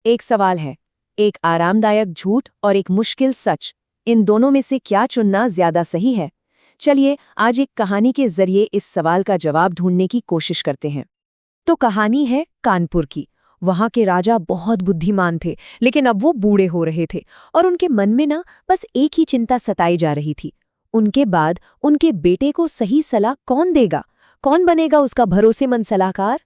एक सवाल है, एक आरामदायक झूठ और एक मुश्किल सच, इन दोनों में से क्या चुनना ज्यादा सही है? चलिए आज एक कहानी के जरिए इस सवाल का जवाब ढूंढने की कोशिश करते हैं। तो कहानी है कानपुर की। वहां के राजा बहुत बुद्धिमान थे, लेकिन अब वो बूढ़े हो रहे थे और उनके मन में ना बस एक ही चिंता सताई जा रही थी। उनके बाद उनके बेटे को सही सलाह कौन देगा? कौन बनेगा उसका भरोसेमंद सलाहकार?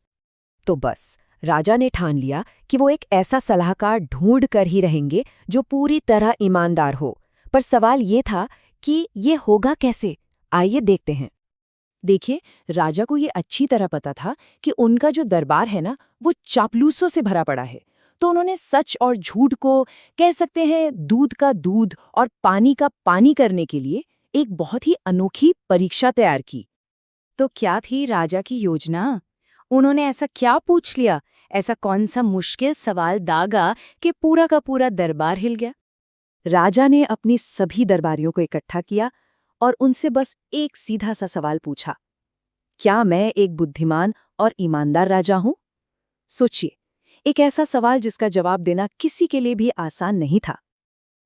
तो बस राजा ने ठान लिया कि वो एक ऐसा सलाहकार ढूंढ कर ही रहेंगे जो पूरी तरह ईमानदार हो। पर सवाल ये था कि ये होगा कैसे? आइए देखते हैं। देखिए, राजा को ये अच्छी तरह पता था कि उनका जो दरबार है ना, वो चापलूसों से भरा पड़ा है। तो उन्होंने सच और झूठ को, कह सकते हैं, दूध का दूध और पानी का पानी करने के लिए एक बहुत ही अनोखी परीक्षा तैयार की। तो क्या थी राजा की योजना? उन्होंने ऐसा क्या पूछ लिया, ऐसा कौन सा मुश्किल सवाल दागा कि पूरा का पूरा दरबार हिल गया? राजा ने अपनी सभी दरबारियों को इकट्ठा किया और उनसे बस एक सीधा सा सवाल पूछा, क्या मैं एक बुद्धिमान और ईमानदार राजा हूं? सोचिए, एक ऐसा सवाल जिसका जवाब देना किसी के लिए भी आसान नहीं था।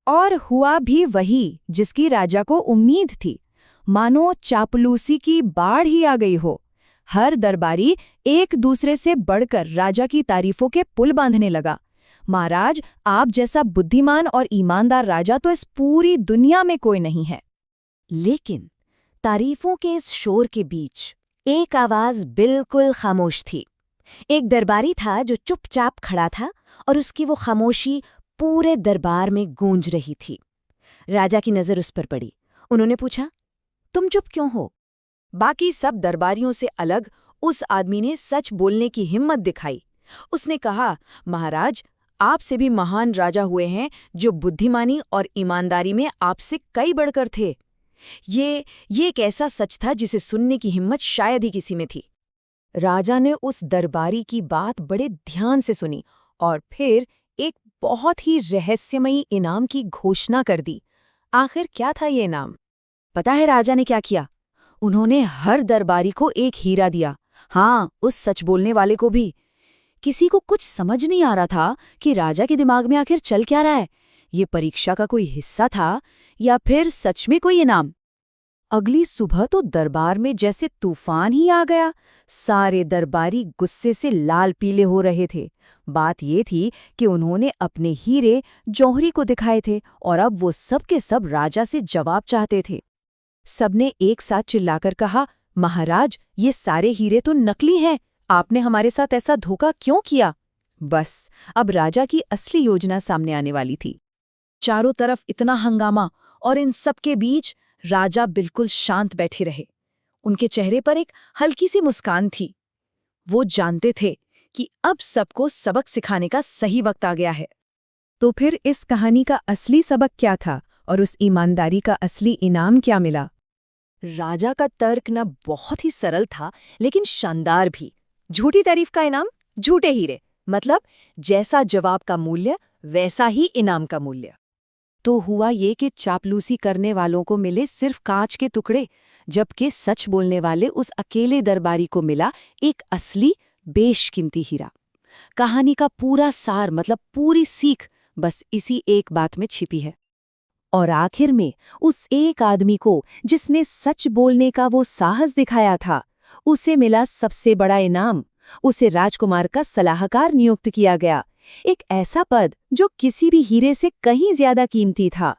और हुआ भी वही जिसकी राजा को उम्मीद थी। मानो चापलूसी की बाढ़ ही आ गई हो। हर दरबारी एक दूसरे से बढ़कर राजा की तारीफों के पुल बांधने लगा। महाराज, आप जैसा बुद्धिमान और ईमानदार राजा तो इस पूरी दुनिया में कोई नहीं है। लेकिन तारीफों के इस शोर के बीच एक आवाज बिल्कुल खामोश थी। एक दरबारी था जो चुपचाप खड़ा था और उसकी वो खामोशी पूरे दरबार में गूंज रही थी। राजा की नजर उस पर पड़ी। उन्होंने पूछा, तुम चुप क्यों हो? बाकी सब दरबारियों से अलग उस आदमी ने सच बोलने की हिम्मत दिखाई। उसने कहा, महाराज, आपसे भी महान राजा हुए हैं जो बुद्धिमानी और ईमानदारी में आपसे कई बढ़कर थे। ये एक ऐसा सच था जिसे सुनने की हिम्मत शायद ही किसी में थी। राजा ने उस दरबारी की बात बड़े ध्यान से सुनी और फिर एक बहुत ही रहस्यमयी इनाम की घोषणा कर दी। आखिर क्या था ये इनाम? पता है राजा ने क्या किया? उन्होंने हर दरबारी को एक हीरा दिया। हाँ, उस सच बोलने वाले को भी। किसी को कुछ समझ नहीं आ रहा था कि राजा के दिमाग में आखिर चल क्या रहा है। ये परीक्षा का कोई हिस्सा था या फिर सच में कोई इनाम? अगली सुबह तो दरबार में जैसे तूफान ही आ गया। सारे दरबारी गुस्से से लाल पीले हो रहे थे। बात ये थी कि उन्होंने अपने हीरे जौहरी को दिखाए थे और अब वो सब के सब राजा से जवाब चाहते थे। सबने एक साथ चिल्लाकर कहा, महाराज, ये सारे हीरे तो नकली हैं। आपने हमारे साथ ऐसा धोखा क्यों किया? बस अब राजा की असली योजना सामने आने वाली थी। चारों तरफ इतना हंगामा और इन सब के बीच राजा बिल्कुल शांत बैठे रहे। उनके चेहरे पर एक हल्की सी मुस्कान थी। वो जानते थे कि अब सबको सबक सिखाने का सही वक्त आ गया है। तो फिर इस कहानी का असली सबक क्या था और उस ईमानदारी का असली इनाम क्या मिला? राजा का तर्क न बहुत ही सरल था, लेकिन शानदार भी। झूठी तारीफ का इनाम झूठे हीरे, मतलब जैसा जवाब का मूल्य वैसा ही इनाम का मूल्य। तो हुआ ये कि चापलूसी करने वालों को मिले सिर्फ कांच के टुकड़े, जबकि सच बोलने वाले उस अकेले दरबारी को मिला एक असली बेशकीमती हीरा। कहानी का पूरा सार, मतलब पूरी सीख, बस इसी एक बात में छिपी है। और आखिर में उस एक आदमी को जिसने सच बोलने का वो साहस दिखाया था, उसे मिला सबसे बड़ा इनाम। उसे राजकुमार का सलाहकार नियुक्त किया गया, एक ऐसा पद जो किसी भी हीरे से कहीं ज्यादा कीमती था।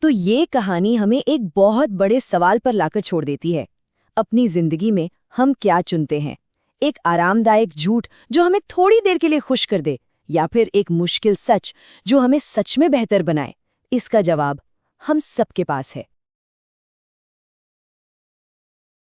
तो ये कहानी हमें एक बहुत बड़े सवाल पर लाकर छोड़ देती है। अपनी जिंदगी में हम क्या चुनते हैं? एक आरामदायक झूठ जो हमें थोड़ी देर के लिए खुश कर दे, या फिर एक मुश्किल सच जो हमें सच में बेहतर बनाए? इसका जवाब हम सबके पास है।